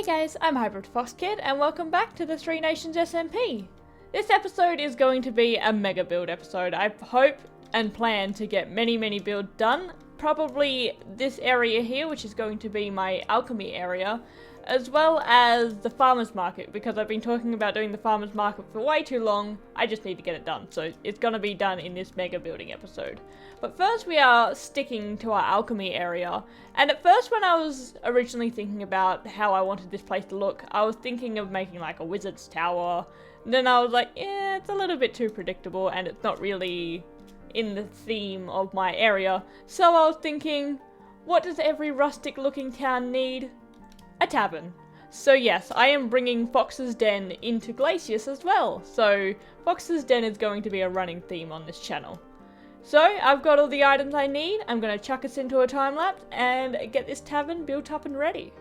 guys, I'm HybridFoxKid and welcome back to the Three Nations SMP. This episode is going to be a mega build episode. I hope and plan to get many builds done. Probably this area here, which is going to be my alchemy area, as well as the farmer's market, because I've been talking about doing the farmer's market for way too long. I just need to get it done, so it's going to be done in this mega building episode. But first we are sticking to our alchemy area, and at first when I was originally thinking about how I wanted this place to look, I was thinking of making like a wizard's tower, and then I was like, yeah, it's a little bit too predictable and it's not really in the theme of my area. So I was thinking, what does every rustic looking town need? A tavern. So yes, I am bringing Fox's Den into Glacious as well. So Fox's Den is going to be a running theme on this channel. So I've got all the items I need. I'm going to chuck us into a time lapse and get this tavern built up and ready.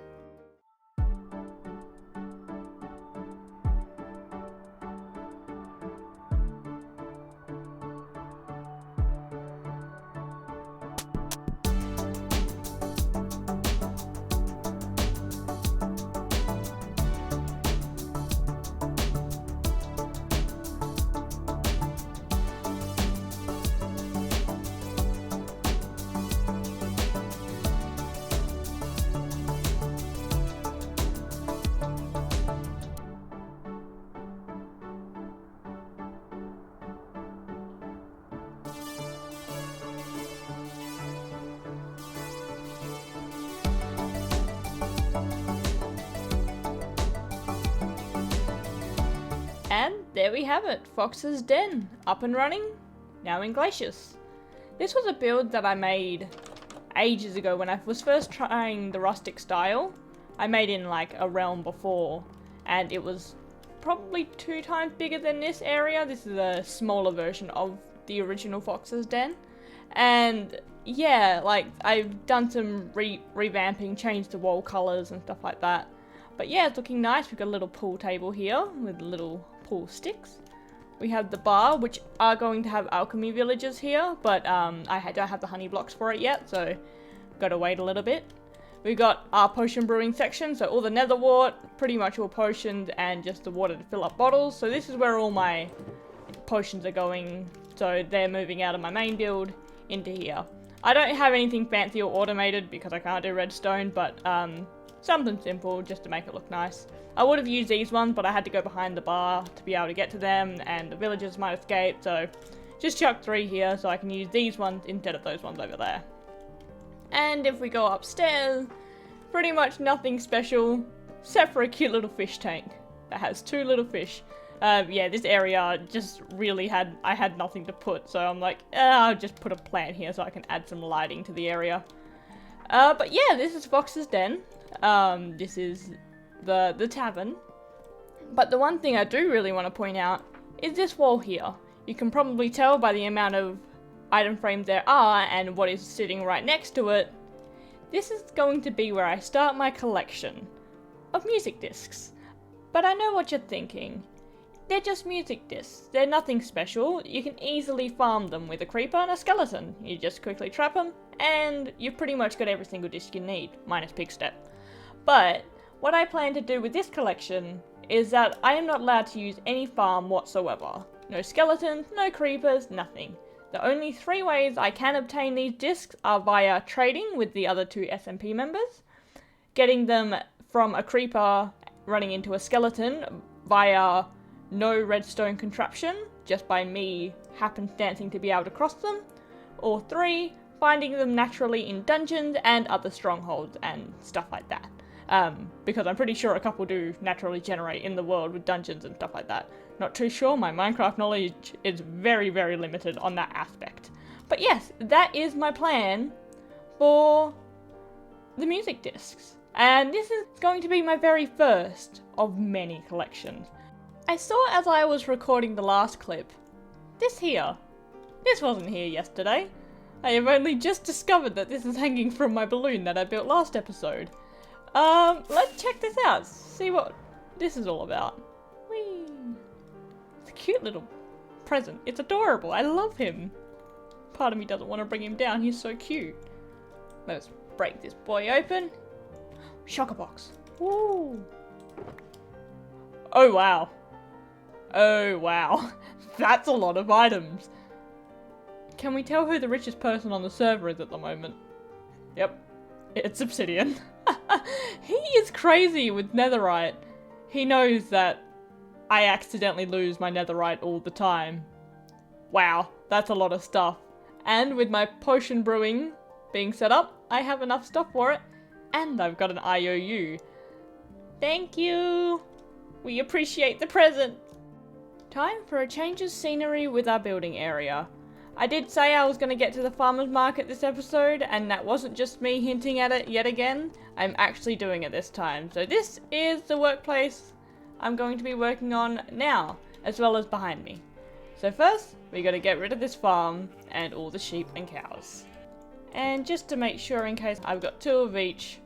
And there we have it, Fox's Den, up and running, now in Glacious. This was a build that I made ages ago when I was first trying the rustic style. I made in like a realm before, and it was probably 2 times bigger than this area. This is a smaller version of the original Fox's Den. And yeah, like I've done some revamping, changed the wall colors and stuff like that. But yeah, it's looking nice. We've got a little pool table here with little pool sticks. We have the bar, which are going to have alchemy villages here, but I don't have the honey blocks for it yet, so gotta wait a little bit. We got our potion brewing section, so all the nether wart, pretty much all potions, and just the water to fill up bottles. So this is where all my potions are going, so they're moving out of my main build into here. I don't have anything fancy or automated because I can't do redstone, but something simple just to make it look nice. I would have used these ones, but I had to go behind the bar to be able to get to them, and the villagers might escape, so just chuck 3 here so I can use these ones instead of those ones over there. And if we go upstairs, pretty much nothing special, except for a cute little fish tank that has 2 little fish. Yeah, this area just really I had nothing to put, so I'm like, I'll just put a plant here so I can add some lighting to the area. But yeah, this is Fox's Den. This is the tavern. But the one thing I do really want to point out is this wall here. You can probably tell by the amount of item frames there are and what is sitting right next to it. This is going to be where I start my collection of music discs. But I know what you're thinking. They're just music discs. They're nothing special. You can easily farm them with a creeper and a skeleton. You just quickly trap them and you've pretty much got every single disc you need, minus Pig Step. But what I plan to do with this collection is that I am not allowed to use any farm whatsoever. No skeletons, no creepers, nothing. The only 3 ways I can obtain these discs are via trading with the other 2 SMP members, getting them from a creeper running into a skeleton via no redstone contraption, just by me happenstancing to be able to cross them, or 3, finding them naturally in dungeons and other strongholds and stuff like that. Because I'm pretty sure a couple do naturally generate in the world with dungeons and stuff like that. Not too sure, my Minecraft knowledge is very limited on that aspect. But yes, that is my plan for the music discs. And this is going to be my very first of many collections. I saw as I was recording the last clip, this here. This wasn't here yesterday. I have only just discovered that this is hanging from my balloon that I built last episode. Let's check this out, see what this is all about. Whee! It's a cute little present. It's adorable. I love him. Part of me doesn't want to bring him down. He's so cute. Let's break this boy open. Shocker box. Woo! Oh wow. Oh wow. That's a lot of items. Can we tell who the richest person on the server is at the moment? Yep. It's Obsidian. He is crazy with netherite. He knows that I accidentally lose my netherite all the time. Wow, that's a lot of stuff. And with my potion brewing being set up, I have enough stuff for it. And I've got an IOU. Thank you! We appreciate the present! Time for a change of scenery with our building area. I did say I was going to get to the farmer's market this episode, and that wasn't just me hinting at it yet again. I'm actually doing it this time. So this is the workplace I'm going to be working on now, as well as behind me. So first, we got to get rid of this farm and all the sheep and cows. And just to make sure, in case I've got 2 of each,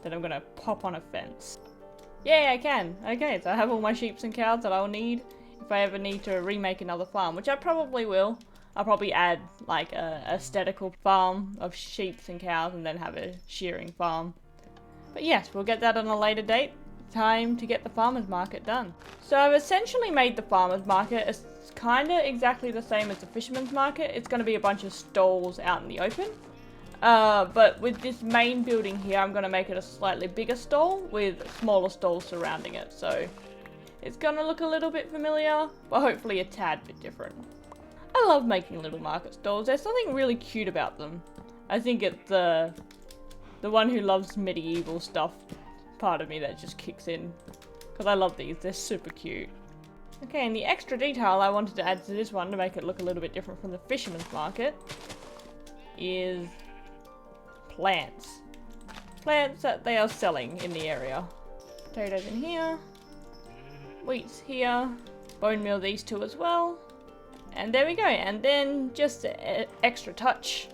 then I'm going to pop on a fence. Yeah, I can. Okay, so I have all my sheep and cows that I'll need if I ever need to remake another farm, which I probably will. I'll probably add like a aesthetical farm of sheep and cows and then have a shearing farm. But yes, we'll get that on a later date. Time to get the farmer's market done. So I've essentially made the farmer's market. It's kind of exactly the same as the fisherman's market. It's going to be a bunch of stalls out in the open. But with this main building here, I'm going to make it a slightly bigger stall with smaller stalls surrounding it. So it's going to look a little bit familiar, but hopefully a tad bit different. I love making little market stalls. There's something really cute about them. I think it's the one who loves medieval stuff part of me that just kicks in. Because I love these. They're super cute. Okay, and the extra detail I wanted to add to this one to make it look a little bit different from the fisherman's market is plants. Plants that they are selling in the area. Potatoes in here. Wheat's here. Bone meal these 2 as well. And there we go, and then just an extra touch,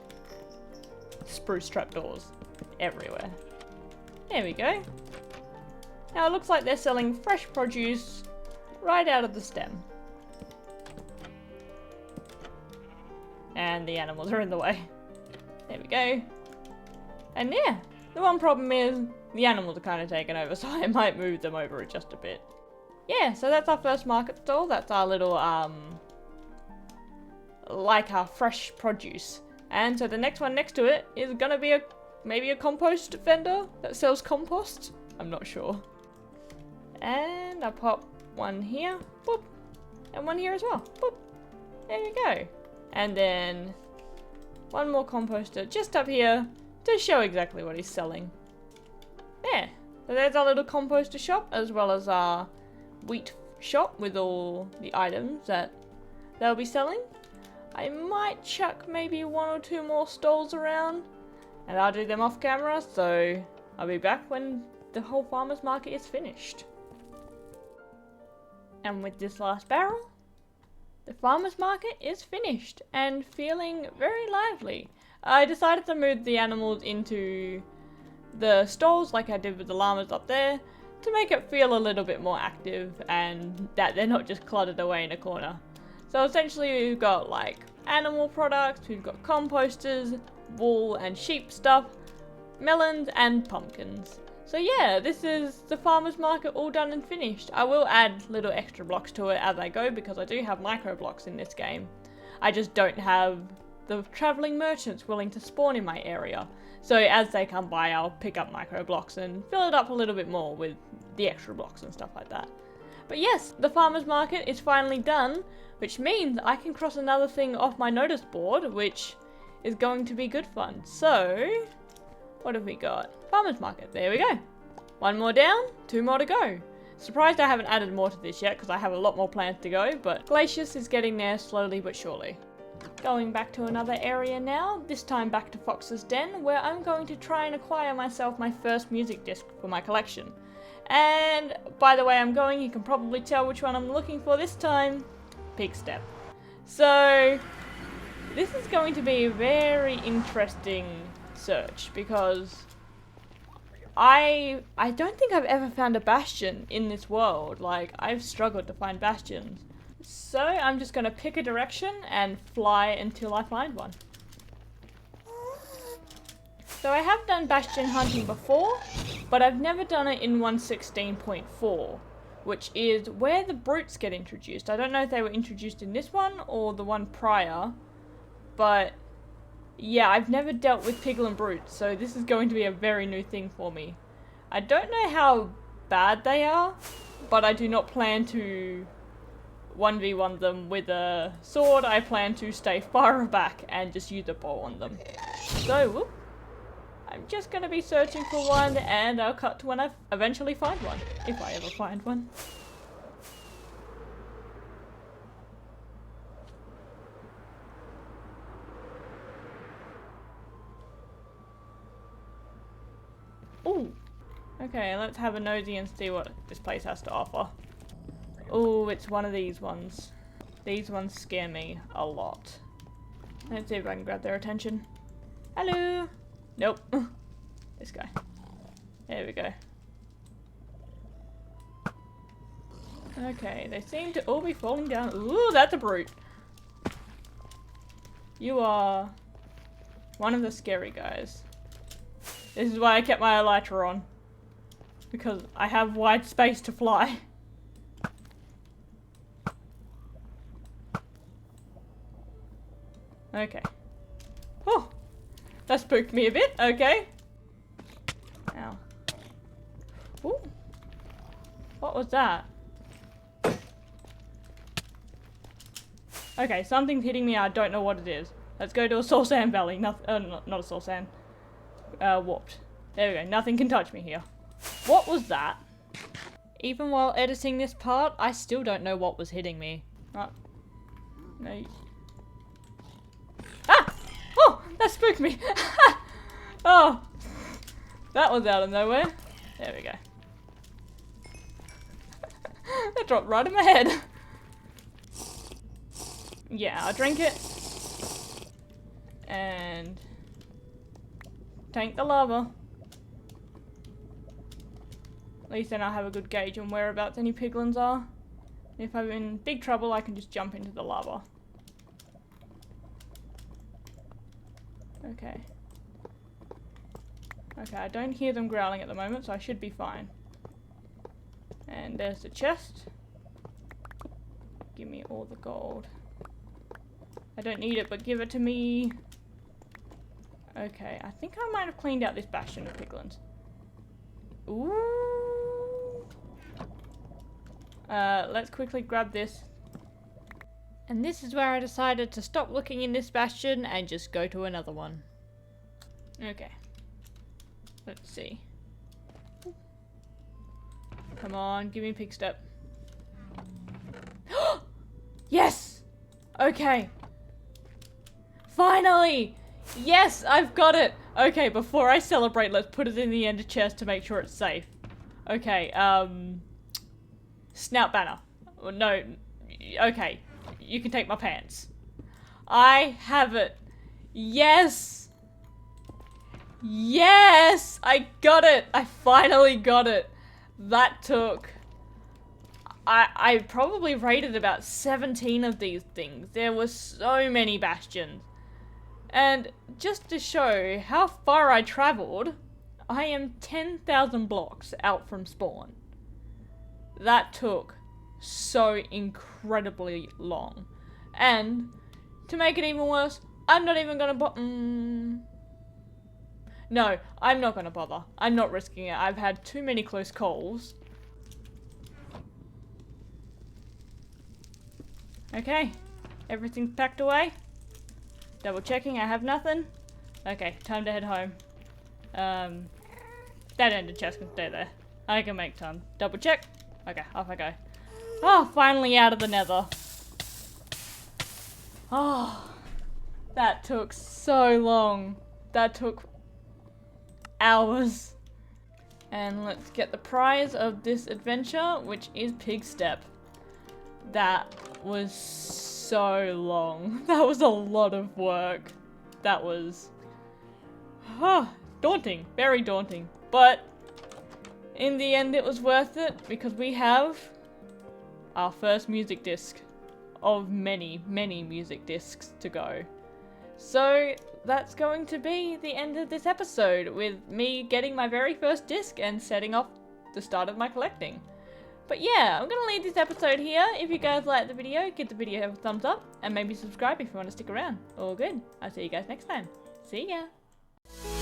spruce trapdoors everywhere. There we go. Now it looks like they're selling fresh produce right out of the stem. And the animals are in the way. There we go. And yeah, the one problem is the animals are kind of taken over, so I might move them over just a bit. Yeah, so that's our first market stall. That's our little, like our fresh produce. And so the next one next to it is gonna be maybe a compost vendor that sells compost. I'm not sure. And I'll pop one here, boop, and one here as well, boop. There we go. And then one more composter just up here to show exactly what he's selling. There. So there's our little composter shop as well as our wheat shop with all the items that they'll be selling. I might chuck maybe 1 or 2 more stalls around, and I'll do them off camera, so I'll be back when the whole farmer's market is finished. And with this last barrel, the farmer's market is finished and feeling very lively. I decided to move the animals into the stalls like I did with the llamas up there to make it feel a little bit more active and that they're not just cluttered away in a corner. So essentially we've got like animal products, we've got composters, wool and sheep stuff, melons and pumpkins. So yeah, this is the farmer's market all done and finished. I will add little extra blocks to it as I go because I do have micro blocks in this game. I just don't have the travelling merchants willing to spawn in my area. So as they come by, I'll pick up micro blocks and fill it up a little bit more with the extra blocks and stuff like that. But yes, the farmer's market is finally done, which means I can cross another thing off my notice board, which is going to be good fun. So, what have we got? Farmer's market, there we go. 1 more down, 2 more to go. Surprised I haven't added more to this yet because I have a lot more plans to go, but Glacious is getting there slowly but surely. Going back to another area now, this time back to Fox's Den, where I'm going to try and acquire myself my first music disc for my collection. And by the way I'm going, you can probably tell which one I'm looking for this time. Peak Step. So this is going to be a very interesting search because I don't think I've ever found a bastion in this world. Like, I've struggled to find bastions. So I'm just going to pick a direction and fly until I find one. So I have done bastion hunting before, but I've never done it in 1.16.4, which is where the brutes get introduced. I don't know if they were introduced in this one or the one prior, but yeah, I've never dealt with piglin brutes, so this is going to be a very new thing for me. I don't know how bad they are, but I do not plan to 1v1 them with a sword. I plan to stay far back and just use a bow on them. So, whoop, I'm just going to be searching for one, and I'll cut to when I eventually find one, if I ever find one. Ooh. Okay, let's have a nosy and see what this place has to offer. Ooh, it's one of these ones. These ones scare me a lot. Let's see if I can grab their attention. Hello! Nope. This guy. There we go. Okay, they seem to all be falling down. Ooh, that's a brute. You are one of the scary guys. This is why I kept my elytra on. Because I have wide space to fly. Okay. Oh! That spooked me a bit. Okay. Ow. Ooh. What was that? Okay, something's hitting me. I don't know what it is. Let's go to a soul sand valley. Not a soul sand. Warped. There we go. Nothing can touch me here. What was that? Even while editing this part, I still don't know what was hitting me. No. Ah! Oh! That spooked me! Oh! That was out of nowhere. There we go. That dropped right in my head. Yeah, I'll drink it. And tank the lava. At least then I'll have a good gauge on whereabouts any piglins are. If I'm in big trouble, I can just jump into the lava. Okay. Okay, I don't hear them growling at the moment, so I should be fine. And there's the chest. Give me all the gold. I don't need it, but give it to me. Okay, I think I might have cleaned out this bastion of piglins. Ooh. Let's quickly grab this. And this is where I decided to stop looking in this bastion and just go to another one. Okay. Let's see. Come on, give me pig step. Yes! Okay. Finally! Yes, I've got it! Okay, before I celebrate, let's put it in the ender chest to make sure it's safe. Okay, snout banner. No, okay. You can take my pants. I have it. Yes! Yes! I got it! I finally got it. That took... I probably raided about 17 of these things. There were so many bastions. And just to show how far I traveled, I am 10,000 blocks out from spawn. That took so incredibly long. And to make it even worse, I'm not even gonna No, I'm not gonna bother. I'm not risking it. I've had too many close calls. Okay, everything's packed away. Double checking, I have nothing. Okay, time to head home. That ender chest can stay there. I can make time. Double check. Okay, off I go. Oh, finally out of the nether. Oh, that took so long. That took hours. And let's get the prize of this adventure, which is pig step. That was so long. That was a lot of work. That was daunting, very daunting. But in the end it was worth it because we have our first music disc of many, many music discs to go. So that's going to be the end of this episode, with me getting my very first disc and setting off the start of my collecting. But yeah, I'm gonna leave this episode here. If you guys liked the video, give the video a thumbs up, and maybe subscribe if you want to stick around. All good. I'll see you guys next time. See ya!